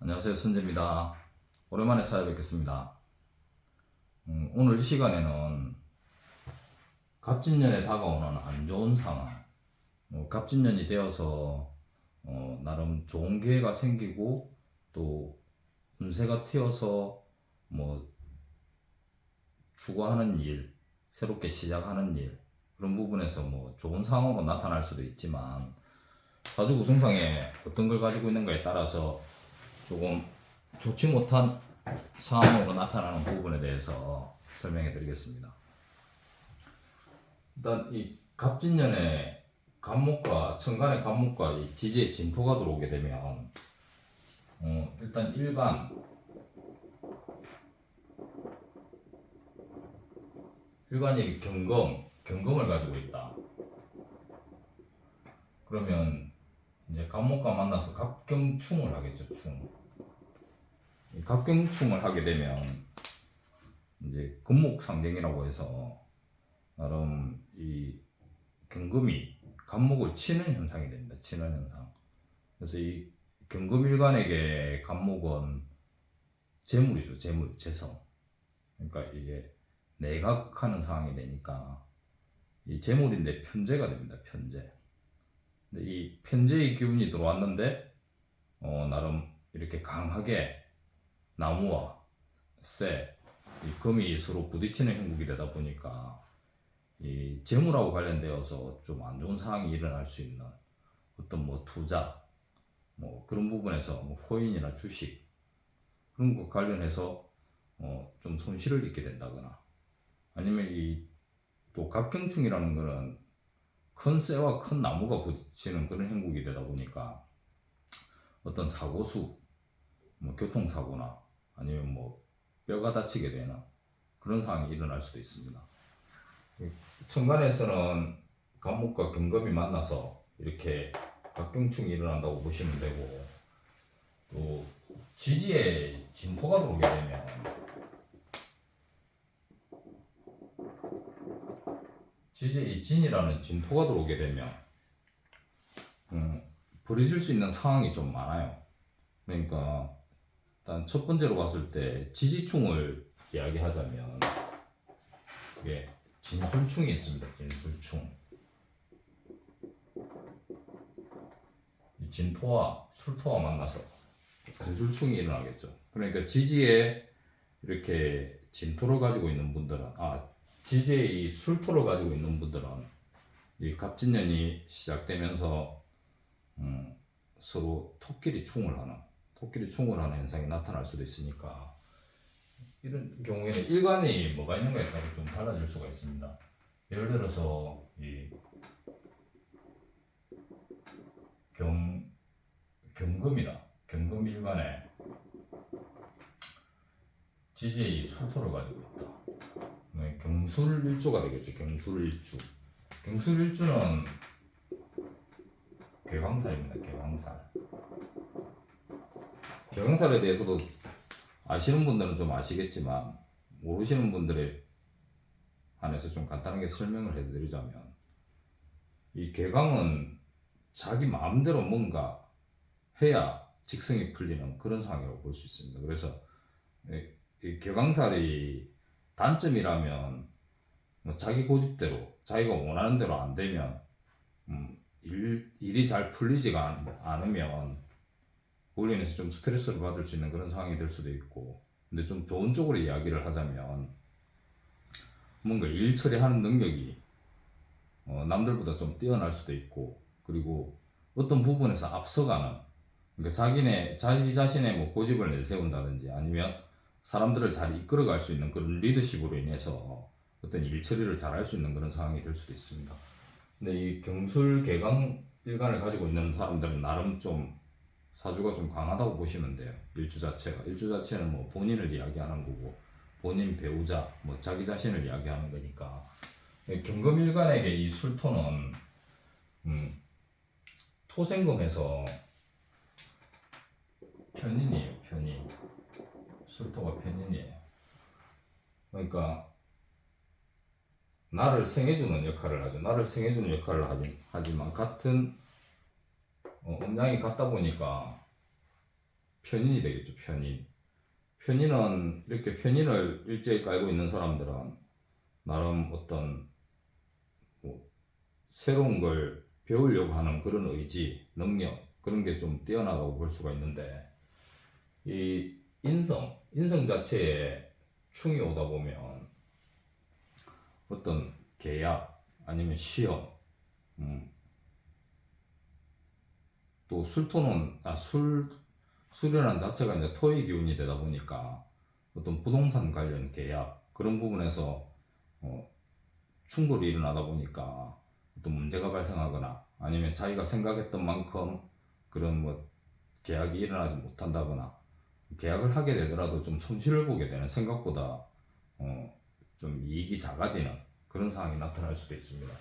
안녕하세요, 순재입니다. 오랜만에 찾아뵙겠습니다. 오늘 이 시간에는 갑진년에 다가오는 안 좋은 상황, 갑진년이 되어서 나름 좋은 기회가 생기고 또 운세가 튀어서 뭐 추구하는 일, 새롭게 시작하는 일, 그런 부분에서 뭐 좋은 상황으로 나타날 수도 있지만 사주 구성상에 어떤 걸 가지고 있는가에 따라서 조금 좋지 못한 상황으로 나타나는 부분에 대해서 설명해 드리겠습니다. 일단 이 갑진년에 간목과 천간의 간목과 이 지지의 진토가 들어오게 되면 일단 일간이 경금을 가지고 있다. 그러면 이제 갑목과 만나서 갑경충을 하겠죠. 갑경충을 하게 되면 이제 금목상경이라고 해서 나름 이 경금이 갑목을 치는 현상이 됩니다. 치는 현상. 그래서 이 경금일간에게 갑목은 재물이죠. 재성. 그러니까 이게 내각하는 상황이 되니까 이 재물인데 편재가 됩니다. 편재. 근데 이 편재의 기운이 들어왔는데 나름 이렇게 강하게 나무와 쇠, 이 금이 서로 부딪히는 형국이 되다 보니까 이 재물하고 관련되어서 좀 안 좋은 상황이 일어날 수 있는 어떤 뭐 투자, 뭐 그런 부분에서 뭐 코인이나 주식 그런 거 관련해서 좀 손실을 입게 된다거나 아니면 이 또 갑경충이라는 거는 큰 쇠와 큰 나무가 부딪히는 그런 형국이 되다 보니까 어떤 사고수, 뭐 교통사고나 아니면 뭐 뼈가 다치게 되는 그런 상황이 일어날 수도 있습니다. 천간에서는 갑목과 경금이 만나서 이렇게 갑경충이 일어난다고 보시면 되고, 또 지지에 진토가 들어오게 되면 지지에 이 진이라는 진토가 들어오게 되면 부딪힐 수 있는 상황이 좀 많아요. 그러니까 일단 첫 번째로 봤을 때 지지충을 이야기하자면 이게 진술충이 있습니다. 진술충. 이 진토와 술토와 만나서 진술충이 일어나겠죠. 그러니까 지지에 이렇게 진토를 가지고 있는 분들은 지지에 이 술토를 가지고 있는 분들은 이 갑진년이 시작되면서 서로 토끼리 충을 하는 현상이 나타날 수도 있으니까 이런 경우에는 일간이 뭐가 있는가에 따라 좀 달라질 수가 있습니다. 예를 들어서 이 경금이다. 경금 일간에 지지의 수토를 가지고 있다. 경술일주가 되겠죠. 경술일주. 경술일주는 개강살입니다. 개강살. 개강살에 대해서도 아시는 분들은 좀 아시겠지만 모르시는 분들에 한해서 좀 간단하게 설명을 해드리자면 이 개강은 자기 마음대로 뭔가 해야 직성이 풀리는 그런 상황이라고 볼 수 있습니다. 그래서 이 개강살이 단점이라면 뭐 자기 고집대로 자기가 원하는 대로 안 되면 일이 잘 풀리지가 않으면 그걸로 인해서 좀 스트레스를 받을 수 있는 그런 상황이 될 수도 있고, 근데 좀 좋은 쪽으로 이야기를 하자면 뭔가 일 처리하는 능력이 남들보다 좀 뛰어날 수도 있고, 그리고 어떤 부분에서 앞서가는, 그러니까 자기 자신의 뭐 고집을 내세운다든지 아니면 사람들을 잘 이끌어갈 수 있는 그런 리더십으로 인해서 어떤 일 처리를 잘 할 수 있는 그런 상황이 될 수도 있습니다. 근데 이 경술 개강 일간을 가지고 있는 사람들은 나름 좀 사주가 좀 강하다고 보시면 돼요. 일주 자체는 뭐 본인을 이야기하는 거고, 본인 배우자, 뭐 자기 자신을 이야기하는 거니까. 경금일간에게 이 술토는 토생금에서 편인이에요. 편인. 술토가 편인이에요. 그러니까 나를 생해주는 역할을 하죠. 나를 생해주는 역할을 하지만 같은 음양이 같다 보니까 편인이 되겠죠. 편인은 이렇게 편인을 일제히 깔고 있는 사람들은 나름 어떤 뭐 새로운 걸 배우려고 하는 그런 의지, 능력 그런 게 좀 뛰어나다고 볼 수가 있는데 이 인성 자체에 충이 오다 보면 어떤 계약 아니면 시험, 또 수련한 자체가 이제 토의 기운이 되다 보니까 어떤 부동산 관련 계약 그런 부분에서 충돌이 일어나다 보니까 어떤 문제가 발생하거나 아니면 자기가 생각했던 만큼 그런 뭐 계약이 일어나지 못한다거나 계약을 하게 되더라도 좀 손실을 보게 되는 생각보다 좀 이익이 작아지는 그런 상황이 나타날 수도 있습니다.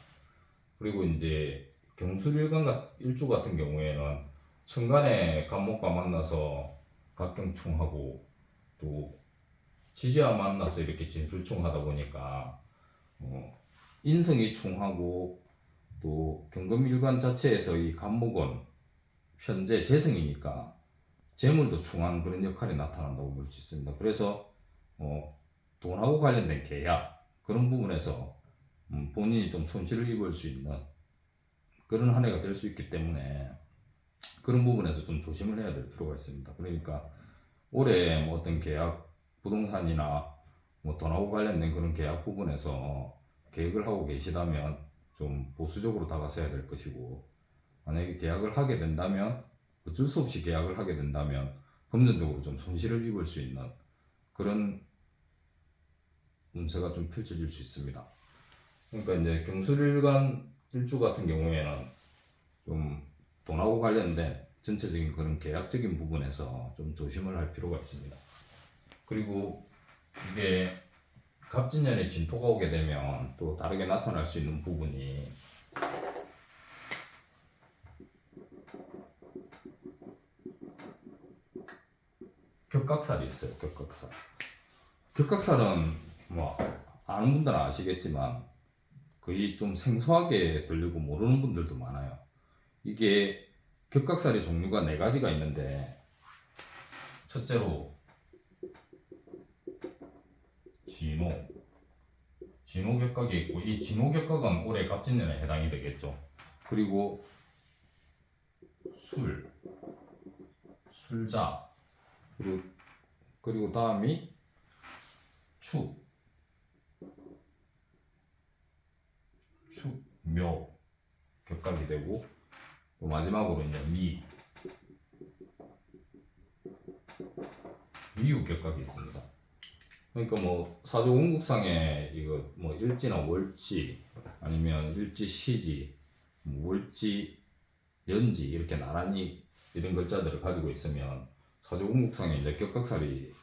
그리고 이제 일주 같은 경우에는 천간에 간목과 만나서 갑경충하고 또 지지와 만나서 이렇게 진술충하다 보니까 인성이 충하고 또 경금일관 자체에서 이 간목은 현재 재성이니까 재물도 충한 그런 역할이 나타난다고 볼 수 있습니다. 그래서 돈하고 관련된 계약 그런 부분에서 본인이 좀 손실을 입을 수 있는 그런 한 해가 될 수 있기 때문에 그런 부분에서 좀 조심을 해야 될 필요가 있습니다. 그러니까 올해 뭐 어떤 계약 부동산이나 뭐 돈하고 관련된 그런 계약 부분에서 계획을 하고 계시다면 좀 보수적으로 다가서야 될 것이고 만약에 계약을 하게 된다면 어쩔 수 없이 계약을 하게 된다면 금전적으로 좀 손실을 입을 수 있는 그런 운세가 좀 펼쳐질 수 있습니다. 그러니까 이제 경술일간 일주 같은 경우에는 좀 돈하고 관련된 전체적인 그런 계약적인 부분에서 좀 조심을 할 필요가 있습니다. 그리고 이게 갑진년에 진토가 오게 되면 또 다르게 나타날 수 있는 부분이 격각살이 있어요. 격각살은 뭐 아는 분들은 아시겠지만 거의 좀 생소하게 들리고 모르는 분들도 많아요. 이게 격각살의 종류가 네 가지가 있는데 첫째로 진호격각이 있고 이 진호격각은 올해 갑진년에 해당이 되겠죠. 그리고 술자 그리고 다음이 축묘 격각이 되고 또 마지막으로 이제 미유 격각이 있습니다. 그러니까 뭐 사조공국상에 이거 뭐 일지나 월지 아니면 일지 시지 월지 연지 이렇게 나란히 이런 글자들을 가지고 있으면 사조공국상에 이제 격각살이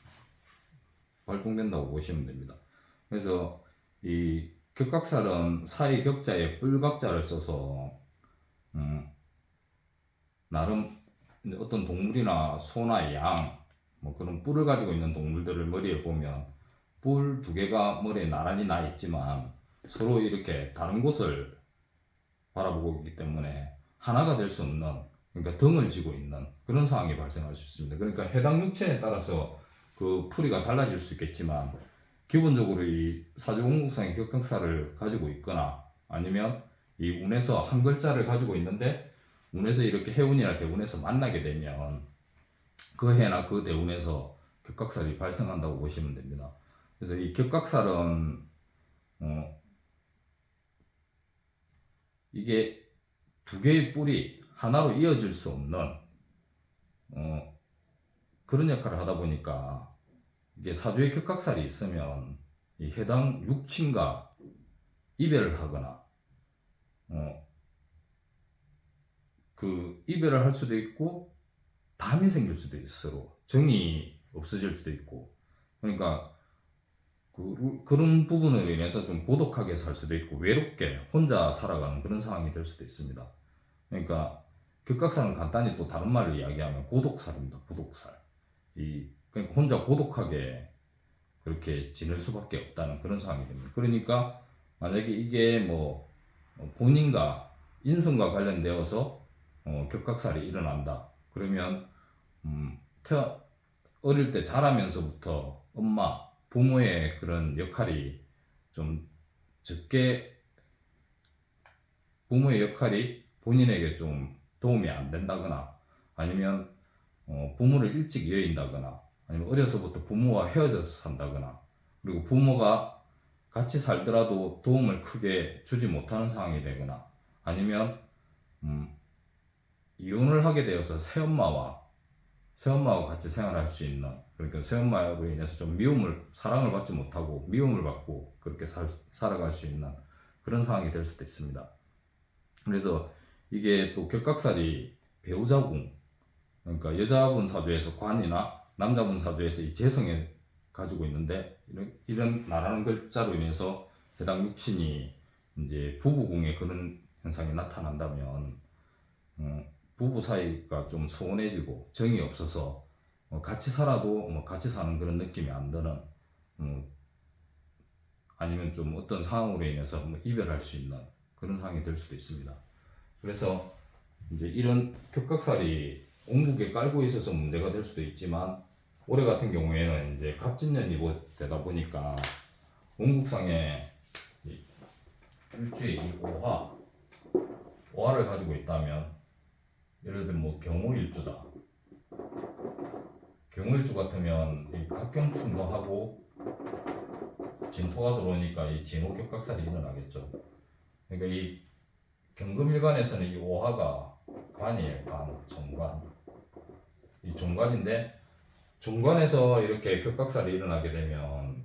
발동된다고 보시면 됩니다. 그래서 이 격각살은 사이 격자에 뿔각자를 써서 나름 어떤 동물이나 소나 양 뭐 그런 뿔을 가지고 있는 동물들을 머리에 보면 뿔 두 개가 머리에 나란히 나 있지만 서로 이렇게 다른 곳을 바라보고 있기 때문에 하나가 될 수 없는 그러니까 등을 지고 있는 그런 상황이 발생할 수 있습니다. 그러니까 해당 육체에 따라서 그 풀이가 달라질 수 있겠지만 기본적으로 이 사주공국상의 격각살을 가지고 있거나 아니면 이 운에서 한 글자를 가지고 있는데 운에서 이렇게 해운이나 대운에서 만나게 되면 그 해나 그 대운에서 격각살이 발생한다고 보시면 됩니다. 그래서 이 격각살은 이게 두 개의 뿔이 하나로 이어질 수 없는 그런 역할을 하다 보니까 이게 사주의 격각살이 있으면 이 해당 육친과 이별을 하거나 그 이별을 할 수도 있고 담이 생길 수도 있어요. 서로 정이 없어질 수도 있고 그러니까 그런 부분으로 인해서 좀 고독하게 살 수도 있고 외롭게 혼자 살아가는 그런 상황이 될 수도 있습니다. 그러니까 격각살은 간단히 또 다른 말을 이야기하면 고독살입니다. 고독살. 그러니까 혼자 고독하게 그렇게 지낼 수밖에 없다는 그런 상황이 됩니다. 그러니까 만약에 이게 뭐 본인과 인성과 관련되어서 격각살이 일어난다. 그러면 어릴 때 자라면서부터 엄마, 부모의 그런 역할이 좀 적게, 부모의 역할이 본인에게 좀 도움이 안 된다거나 아니면 부모를 일찍 여인다거나 아니면 어려서부터 부모와 헤어져서 산다거나 그리고 부모가 같이 살더라도 도움을 크게 주지 못하는 상황이 되거나 아니면 이혼을 하게 되어서 새엄마와 같이 생활할 수 있는, 그러니까 새엄마로 인해서 좀 사랑을 받지 못하고 미움을 받고 그렇게 살아갈 수 있는 그런 상황이 될 수도 있습니다. 그래서 이게 또 격각살이 배우자궁, 그러니까 여자분 사주에서 관이나 남자분 사주에서 이 재성에 가지고 있는데 이런 나라는 글자로 인해서 해당 육신이 이제 부부궁에 그런 현상이 나타난다면 부부 사이가 좀 소원해지고 정이 없어서 같이 살아도 같이 사는 그런 느낌이 안 드는, 아니면 좀 어떤 상황으로 인해서 이별할 수 있는 그런 상황이 될 수도 있습니다. 그래서 이제 이런 격각살이 온국에 깔고 있어서 문제가 될 수도 있지만 올해 같은 경우에는 이제 갑진년이 되다 보니까 온국상에 일주에 이 오화를 가지고 있다면, 예를 들면 뭐 경호일주다. 경호일주 같으면 이 갑경충도 하고 진토가 들어오니까 이 진호격각살이 일어나겠죠. 그러니까 이 경금일간에서는 이 오화가 관이에요. 정관. 이 종관인데 종관에서 이렇게 격각살이 일어나게 되면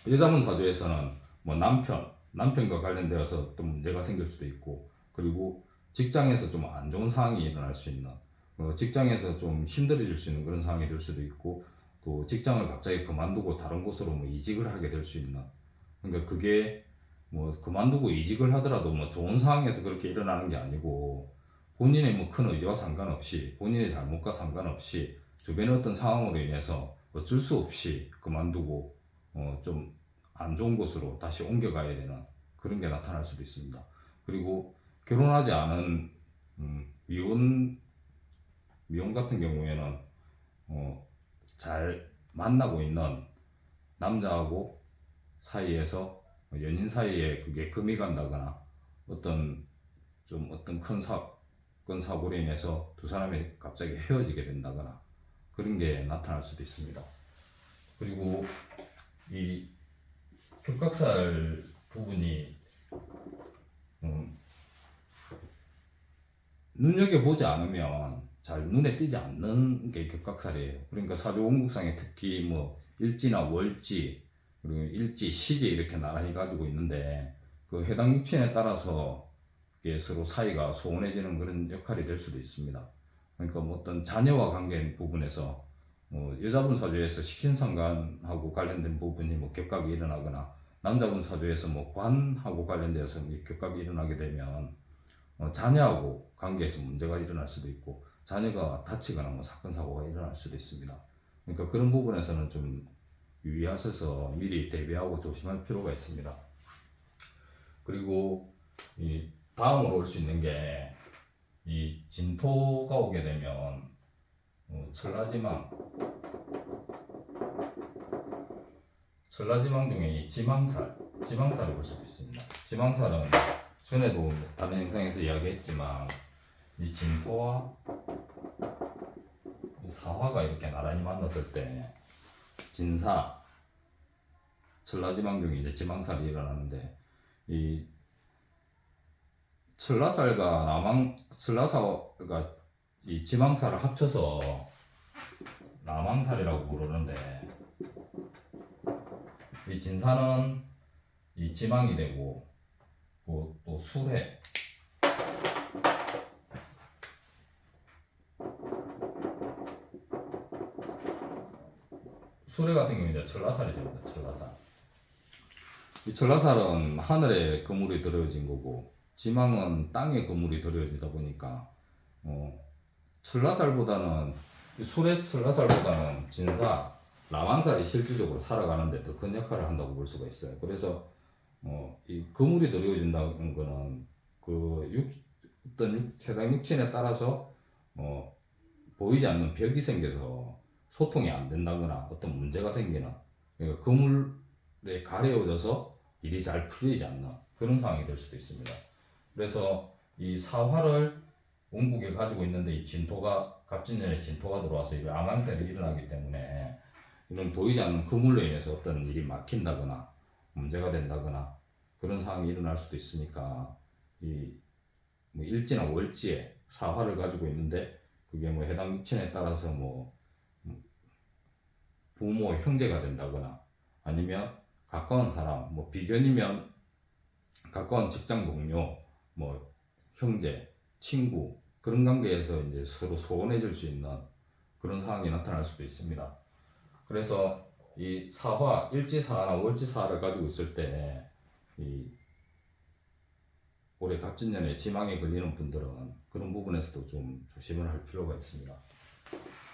여자분 사주에서는 뭐 남편과 관련되어서 어떤 문제가 생길 수도 있고, 그리고 직장에서 좀 안 좋은 상황이 일어날 수 있는, 직장에서 좀 힘들어질 수 있는 그런 상황이 될 수도 있고, 또 직장을 갑자기 그만두고 다른 곳으로 뭐 이직을 하게 될 수 있는, 그러니까 그게 뭐 그만두고 이직을 하더라도 뭐 좋은 상황에서 그렇게 일어나는 게 아니고 본인의 뭐 큰 의지와 상관없이, 본인의 잘못과 상관없이 주변의 어떤 상황으로 인해서 어쩔 수 없이 그만두고 좀 안 좋은 곳으로 다시 옮겨가야 되는 그런 게 나타날 수도 있습니다. 그리고 결혼하지 않은 미혼 같은 경우에는 잘 만나고 있는 남자하고 사이에서 연인 사이에 그게 금이 간다거나 어떤 큰 사건 사고로 인해서 두 사람이 갑자기 헤어지게 된다거나 그런 게 나타날 수도 있습니다. 그리고 이 격각살 부분이 눈여겨보지 않으면 잘 눈에 띄지 않는 게 격각살이에요. 그러니까 사주원국상에 특히 뭐 일지나 월지, 그리고 일지, 시지 이렇게 나란히 가지고 있는데 그 해당 육신에 따라서 이게 서로 사이가 소원해지는 그런 역할이 될 수도 있습니다. 그러니까 뭐 어떤 자녀와 관계 부분에서 여자분 사주에서 식신상관하고 관련된 부분이 뭐 격각이 일어나거나 남자분 사주에서 뭐 관하고 관련되어서 격각이 일어나게 되면 자녀하고 관계에서 문제가 일어날 수도 있고 자녀가 다치거나 뭐 사건 사고가 일어날 수도 있습니다. 그러니까 그런 부분에서는 좀 유의하셔서 미리 대비하고 조심할 필요가 있습니다. 그리고 이 다음으로 올 수 있는 게 이 진토가 오게 되면 천라지망 중에 이 지망살이 올 수도 있습니다. 지망살은 전에도 다른 영상에서 이야기했지만 이 진토와 이 사화가 이렇게 나란히 만났을 때 진사, 천라지망 중에 이제 지망살이 일어나는데 이 천라살과 이 지망살을 합쳐서 남왕살이라고 부르는데, 이 진사는 이 지망이 되고 또 수레 같은 경우는 이제 천라살이 됩니다. 이 천라살은 하늘에 그물이 들어진 거고 지망은 땅에 그물이 들어지다 보니까 천라살보다는 진사, 남왕살이 실질적으로 살아가는데 더 큰 역할을 한다고 볼 수가 있어요. 그래서 이 그물이 들어진다는 거는 그 어떤 해당 육신에 따라서 보이지 않는 벽이 생겨서 소통이 안 된다거나 어떤 문제가 생기는, 그러니까 그물에 가려져서 일이 잘 풀리지 않는 그런 상황이 될 수도 있습니다. 그래서 이 사화를 원국에 가지고 있는데 이 진토가 갑진년에 진토가 들어와서 이 암왕살이 일어나기 때문에 이런 보이지 않는 그물로 인해서 어떤 일이 막힌다거나 문제가 된다거나 그런 상황이 일어날 수도 있으니까 이 뭐 일지나 월지에 사화를 가지고 있는데 그게 뭐 해당 육친에 따라서 뭐 부모 형제가 된다거나 아니면 가까운 사람 뭐 비견이면 가까운 직장 동료 뭐 형제 친구 그런 관계에서 이제 서로 소원해질 수 있는 그런 상황이 나타날 수도 있습니다. 그래서 이 사화 일지사화나 월지사화를 가지고 있을 때 이 올해 갑진년에 지망에 걸리는 분들은 그런 부분에서도 좀 조심을 할 필요가 있습니다.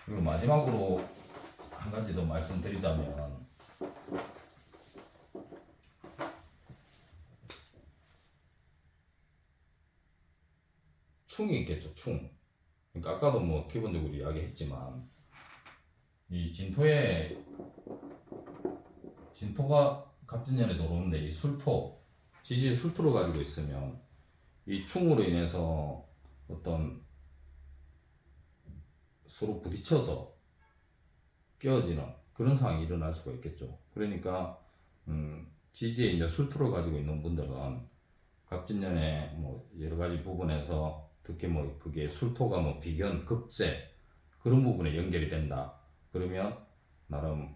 그리고 마지막으로 한 가지 더 말씀드리자면 충이 있겠죠. 충. 그러니까 아까도 뭐 기본적으로 이야기했지만 이 진토가 갑진년에 들어오는데 이 술토 지지의 술토를 가지고 있으면 이 충으로 인해서 어떤 서로 부딪혀서 깨어지는 그런 상황이 일어날 수가 있겠죠. 그러니까 지지에 이제 술토를 가지고 있는 분들은 갑진년에 뭐 여러 가지 부분에서 특히 뭐 그게 술토가 뭐 비견, 급제 그런 부분에 연결이 된다. 그러면 나름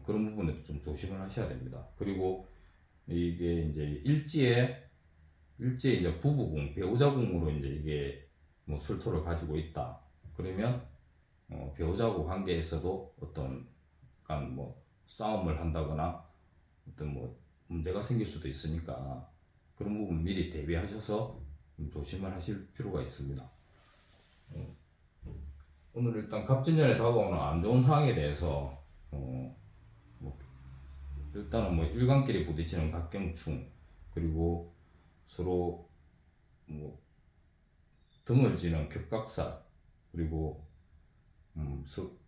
그런 부분에도 좀 조심을 하셔야 됩니다. 그리고 이게 이제 일지에 이제 부부궁, 배우자궁으로 이제 이게 뭐 술토를 가지고 있다. 그러면 배우자하고 관계에서도 어떤 약간 뭐 싸움을 한다거나 어떤 뭐 문제가 생길 수도 있으니까 그런 부분 미리 대비하셔서 좀 조심을 하실 필요가 있습니다. 오늘 일단 갑진년에 다가오는 안 좋은 상황에 대해서 뭐 일단은 뭐 일간끼리 부딪히는 갑경충 그리고 서로 뭐 등을 지는 격각살 그리고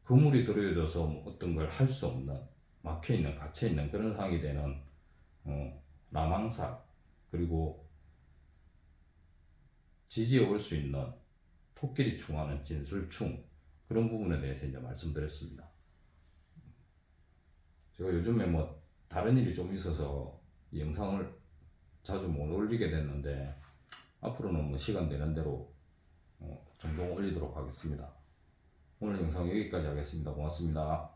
그물이 들어져서 뭐 어떤 걸 할 수 없는 막혀있는 갇혀있는 그런 상황이 되는 라망살 그리고 지지에 올 수 있는 토끼리 충하는 진술충 그런 부분에 대해서 이제 말씀드렸습니다. 제가 요즘에 뭐 다른 일이 좀 있어서 이 영상을 자주 못 올리게 됐는데 앞으로는 뭐 시간 되는 대로 종종 올리도록 하겠습니다. 오늘 영상 여기까지 하겠습니다. 고맙습니다.